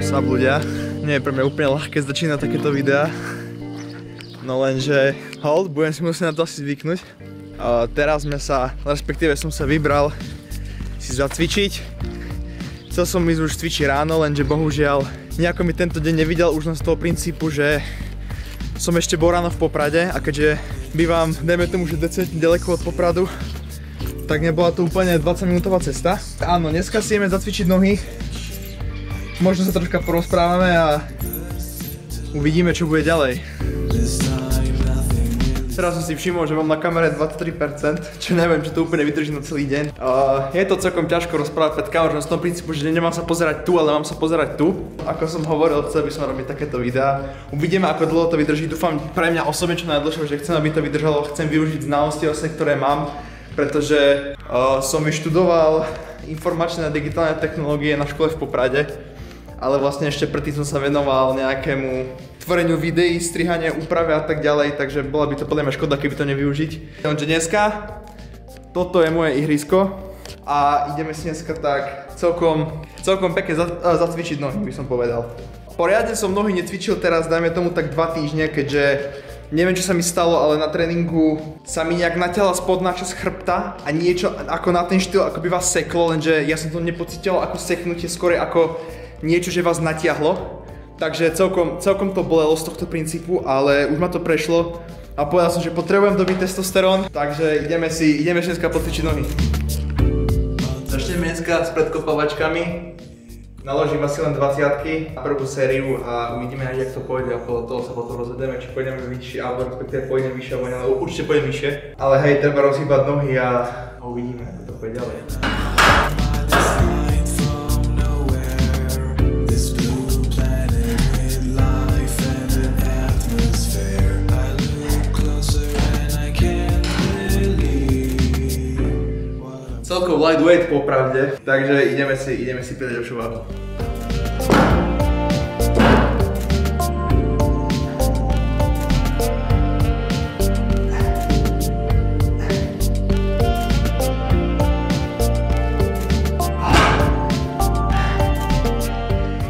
Sab ľudia, nie je pre mňa úplne ľahké začínať takéto videá. No lenže, hold, budem si musieť na to asi zvyknúť. Teraz respektíve som sa vybral si zacvičiť. Chcel som ísť už cvičiť ráno, lenže bohužiaľ nejako mi tento deň nevidel už len z toho princípu, že som ešte bol ráno v Poprade a keďže bývam, dajme tomu, že decentne ďaleko od Popradu, tak nebola to úplne 20-minútová cesta. Áno, dneska si ideme zacvičiť nohy. Možno sa troška porozprávame a uvidíme, čo bude ďalej. Teraz som si všimol, že mám na kamere 23%, čo neviem, či to úplne vydrží na celý deň. Je to celkom ťažko rozprávať pred kamerou, z toho princípu, že nemám sa pozerať tu, ale mám sa pozerať tu. Ako som hovoril, chcel by som robiť takéto videá. Uvidíme, ako dlho to vydrží. Dúfam pre mňa osobne čo najdlhšie, že chcem, aby to vydržalo. Chcem využiť znalosti, ktoré mám, pretože som vyštudoval informačné a digitálne technológie na škole v Poprade. Ale vlastne ešte predtým som sa venoval nejakému tvoreniu videí, strihania, úprave a tak ďalej, takže bola by to podľa mňa škoda, keby to nevyužiť. Takže dneska, toto je moje ihrisko a ideme si dneska tak celkom pekne zacvičiť nohy, by som povedal. Poriadne som nohy necvičil teraz, dajme tomu tak 2 týždne, keďže neviem, čo sa mi stalo, ale na tréningu sa mi nejak natiahla spodná časť chrbta a niečo ako na ten štýl, ako by vás seklo, lenže ja som to nepocítil ako seknutie, skôr ako niečo, že vás natiahlo. Takže celkom to bolelo z tohto princípu, ale už ma to prešlo a povedal som, že potrebujem dobiť testosterón, takže ideme si dneska podcvičiť nohy. Začneme dneska s predkopávačkami. Naložím asi len 20-ky na prvú sériu a uvidíme, jak to pôjde a podľa toho sa potom rozhodneme, či pôjdeme vyššie, alebo respektíve pôjdeme vyššie, alebo určite pôjdeme vyššie. Ale hej, treba rozhýbať nohy a uvidíme, ako to pôjde ďalej. Celkom lightweight popravde, takže ideme si pridať lepšiu váhu.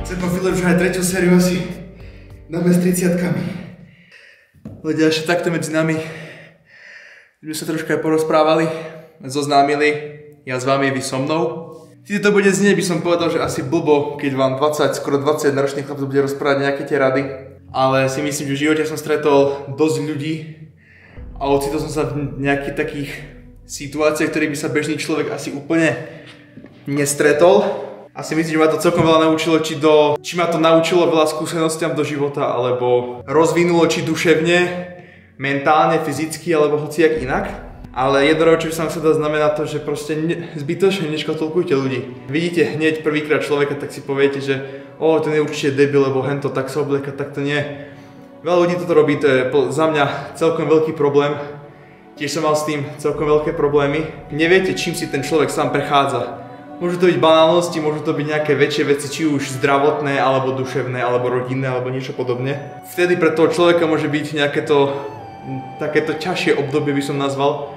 Celkom chvíľu už aj tretiu sériu asi dáme s 30-kami. Ľudia, ešte takto medzi nami sme sa troška aj porozprávali, zoznámili. Ja s vami, vy so mnou. Keď to bude znieť, by som povedal, že asi blbo, keď vám skoro 20 ročných chlapcov bude rozprávať nejaké tie rady. Ale si myslím, že v živote som stretol dosť ľudí a ocitol som sa v nejakých takých situáciách, ktorých by sa bežný človek asi úplne nestretol. A si myslím, že ma to celkom veľa naučilo, či ma to naučilo veľa skúsenostiam do života, alebo rozvinulo či duševne, mentálne, fyzicky, alebo hociak inak. Ale jedno, čo by som chcel dať, znamená to, že proste zbytočne neškatulkujte ľudí. Vidíte hneď prvýkrát človeka, tak si poviete, že ten je určite debil, lebo hento tak sa oblieka, tak to nie. Veľa ľudí toto robí, to je za mňa celkom veľký problém. Tiež som mal s tým celkom veľké problémy. Neviete, čím si ten človek sám prechádza. Môžu to byť banálnosti, môžu to byť nejaké väčšie veci, či už zdravotné, alebo duševné, alebo rodinné, alebo niečo podobne. Vtedy pre toho človeka môže byť takéto ťažšie obdobie, by som nazval.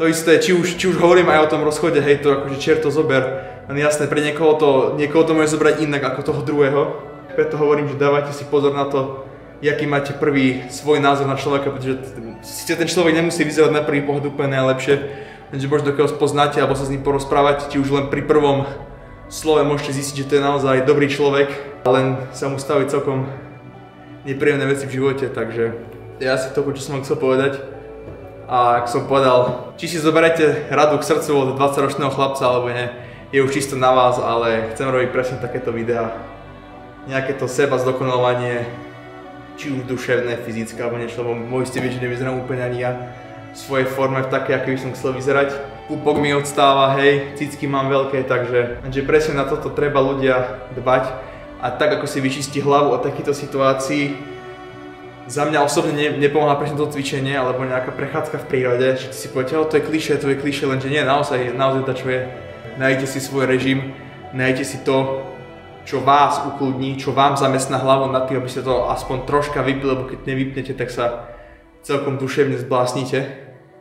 To isté, či už hovorím aj o tom rozchode, hej, to akože čert to zober, len jasné, pre niekoho to môže zobrať inak ako toho druhého. Preto hovorím, že dávajte si pozor na to, jaký máte prvý svoj názor na človeka, pretože síce ten človek nemusí vyzerať na prvý pohľad úplne najlepšie, lenže možno dokiaľ spoznáte alebo sa s ním porozprávať, či už len pri prvom slove môžete zistiť, že to je naozaj dobrý človek, len sa mu staví celkom nepríjemné veci v živote, takže ja asi toľko, čo som vám chcel povedať. A ak som povedal, či si zoberete radu k srdcu od 20-ročného chlapca alebo nie, je už čisto na vás, ale chcem robiť presne takéto videá. Nejaké to seba zdokonalovanie, či už duševné, fyzické alebo niečo, lebo môžete byť, že nevyzerám úplne ani ja v svojej forme v takej, aký by som chcel vyzerať. Pupok mi odstáva, hej, cicky mám veľké, takže presne na toto treba ľudia dbať. A tak ako si vyčistí hlavu od takýchto situácií, za mňa osobne nepomáha presne to cvičenie alebo nejaká prechádzka v prírode, že si poviete, to je klišé, lenže nie, naozaj čo je. Nájdete si svoj režim, nájdete si to, čo vás ukludní, čo vám zamestná hlavu nad tým, aby ste to aspoň troška vypli, lebo keď nevypnete, tak sa celkom duševne zblásnite.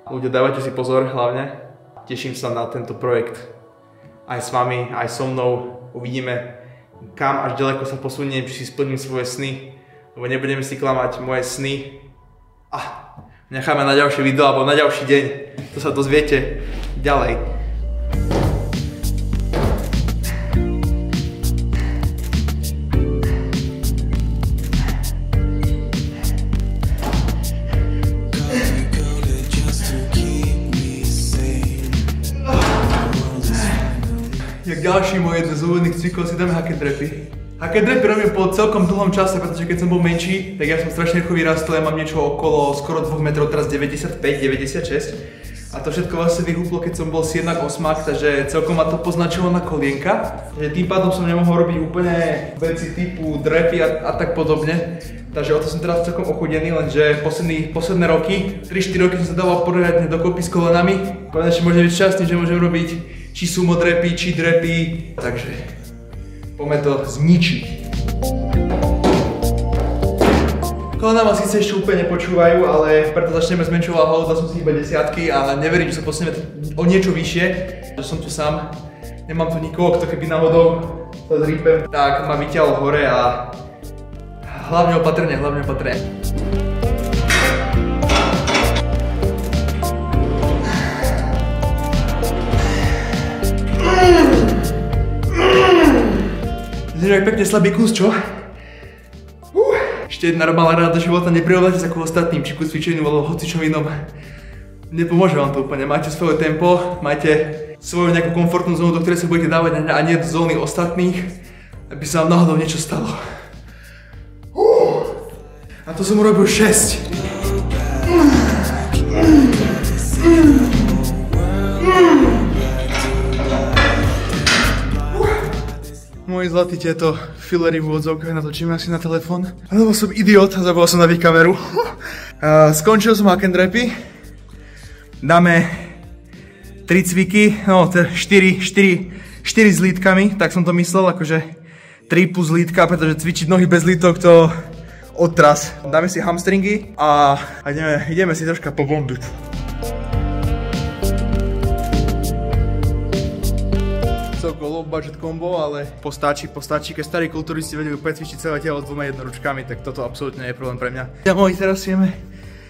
Ľudia, dávajte si pozor hlavne. Teším sa na tento projekt aj s vami, aj so mnou. Uvidíme, kam až ďaleko sa posuniem, či si splním svoje sny, lebo nebudeme si klamať moje sny. Necháme na ďalšie video alebo na ďalší deň, to sa dozviete ďalej. Jak ďalší môj jeden z úvodných cvikov si dáme hack and drapy. Hack and drapy robím po celkom dlhom čase, pretože keď som bol menší, tak ja som strašne rýchlo vyrastol, ja mám niečo okolo skoro 2 metrov, teraz 95, 96. A to všetko vlastne vyhúplo, keď som bol 7-8, takže celkom ma to poznačilo na kolienka. Takže tým pádom som nemohol robiť úplne veci typu drapy a tak podobne. Takže o to som teraz celkom ochudený, lenže posledné roky, 3-4 roky som sa dával poriadne dokopy s kolenami. Konečne môžem byť šťastný, že môžem robiť či sumo drapy, či drapy. Takže poďme to zničiť. Kolena ma síce ešte úplne nepočúvajú, ale preto začneme s menšou váhou, dal som si iba desiatky a neverím, že sa posunieme o niečo vyššie. Že som tu sám, nemám tu nikoho, kto keby náhodou sa zrýpem, tak ma vyťahol hore a hlavne opatrne, hlavne opatrne. Zrejme jak pekne slabý kus, čo? Ešte jedna malá rada do života, neprirovnáte sa ku ostatným, či ku cvičeniu alebo hocičom inom. Nepomôže vám to úplne, máte svoje tempo, máte svoju nejakú komfortnú zónu, do ktorej sa budete dávať a nie do zóny ostatných, aby sa vám náhodou niečo stalo. A to som urobil 6. Moji zlatí tieto fillery v úvodzovkách natočíme asi na telefón. Lebo som idiot a zabudol som nabiť kameru. Skončil som hack and drapy. Dáme 3 cviky, no 4 s lítkami, tak som to myslel, akože 3 plus lítka, pretože cvičiť nohy bez lítok to odtras. Dáme si hamstringy a ideme si troška pobombiť. Celko low budget combo, ale postačí, keď starí kulturisti vedia úplne cvičiť celé telo 2 jednoručkami, tak toto absolútne nie je problém pre mňa. Ja moji teraz ideme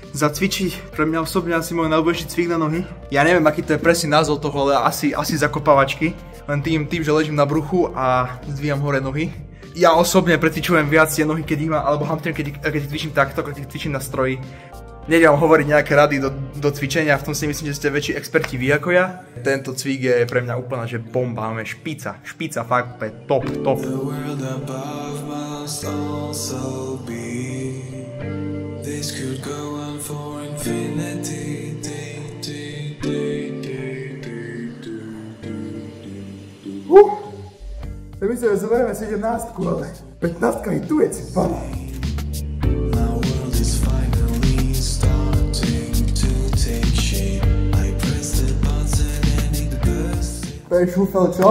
zacvičiť, pre mňa osobne asi môj najobľúbenejší cvik na nohy. Ja neviem, aký to je presný názov toho, ale asi zakopávačky. Len tým, že ležím na bruchu a zdvíjam hore nohy. Ja osobne precvičujem viac tie nohy, keď ich mám, alebo hamstring, keď ich cvičím takto, keď ich cvičím na stroji. Nejdem vám hovoriť nejaké rady do cvičenia, v tom si myslím, že ste väčší experti vy ako ja. Tento cvik je pre mňa úplne, že bomba, máme špica, fakt, top. Tak my sa zoberieme 17, ale 15 hituje, si pane. To je šúfel, čo?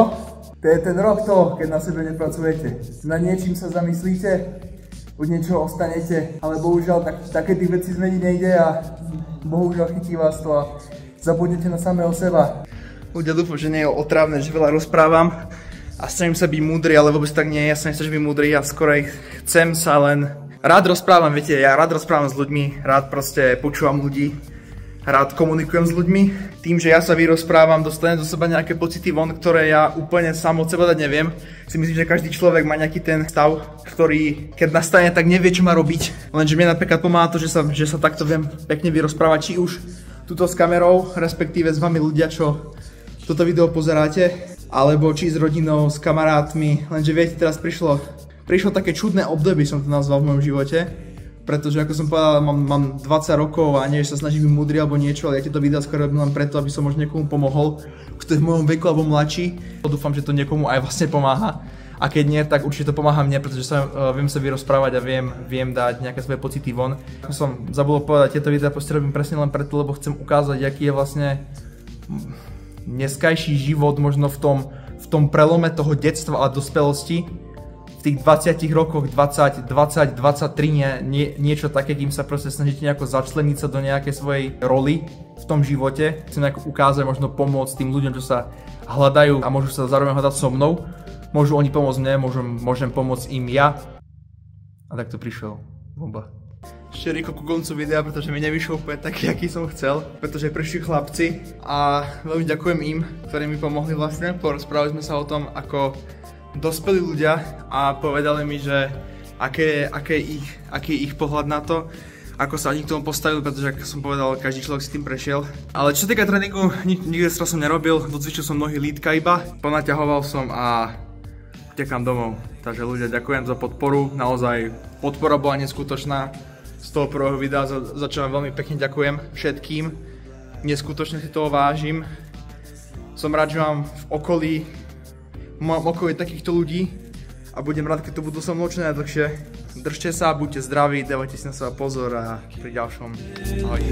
To je ten rok toho, keď na sebe nepracujete. Na niečím sa zamyslíte, od niečoho ostanete, ale bohužiaľ také tých vecí zmeniť nejde a bohužiaľ chytí vás to a zabudnete na samého seba. Ľudia, dúfam, že nie je otrávne, že veľa rozprávam a snažím sa byť múdry, ale vôbec tak nie, ja sa nechcem byť múdry a skorej chcem sa len... Rád rozprávam, viete, ja rád rozprávam s ľuďmi, rád proste počúvam ľudí. Rád komunikujem s ľuďmi. Tým, že ja sa vyrozprávam, dostanem do seba nejaké pocity von, ktoré ja úplne sám od seba dať neviem. Si myslím, že každý človek má nejaký ten stav, ktorý keď nastane, tak nevie, čo má robiť. Lenže mne napríklad pomáha to, že sa takto viem pekne vyrozprávať, či už tuto s kamerou, respektíve s vami ľudia, čo toto video pozeráte, alebo či s rodinou, s kamarátmi. Lenže viete, teraz prišlo také čudné obdobie, som to nazval v mojom živote. Pretože ako som povedal, mám 20 rokov a nie, že sa snažím byť múdry alebo niečo, ale ja tieto videá skôr robím len preto, aby som možno niekomu pomohol, kto je v mojom veku alebo mladší. Dúfam, že to niekomu aj vlastne pomáha. A keď nie, tak určite to pomáha mne, pretože viem sa vyrozprávať a viem dať nejaké svoje pocity von. Ako som zabudol povedať, tieto videá robím presne len preto, lebo chcem ukázať, aký je vlastne dneskajší život možno v tom prelome toho detstva a dospelosti. V tých 20 rokoch, 20, 23 niečo také, kým sa proste snažíte nejako začleniť sa do nejakej svojej roli v tom živote. Chcem nejako ukázať, možno pomôcť tým ľuďom, čo sa hľadajú a môžu sa zároveň hľadať so mnou. Môžu oni pomôcť mne, môžem pomôcť im ja. A tak to prišiel. Bomba. Ešte rýchlo ku koncu videa, pretože mi nevyšiel úplne taký, aký som chcel. Pretože prišli chlapci a veľmi ďakujem im, ktorí mi pomohli vlastne. Porozprávali sme sa o tom, ako dospelí ľudia a povedali mi, že aký je ich pohľad na to, ako sa oni k tomu postavili, pretože ako som povedal, každý človek si tým prešiel. Ale čo sa týka tréningu, nikde extra som nerobil, docvičil som nohy lítka iba, ponaťahoval som a tekám domov. Takže ľudia, ďakujem za podporu, naozaj podpora bola neskutočná. Z toho prvého videa, za čo vám veľmi pekne ďakujem všetkým. Neskutočne si toho vážim. Som rád, že mám v okolí takýchto ľudí a budem rád, keď to budú so mnou čo najdlhšie. Držte sa, buďte zdraví, dávajte si na seba pozor a pri ďalšom. Ahojte.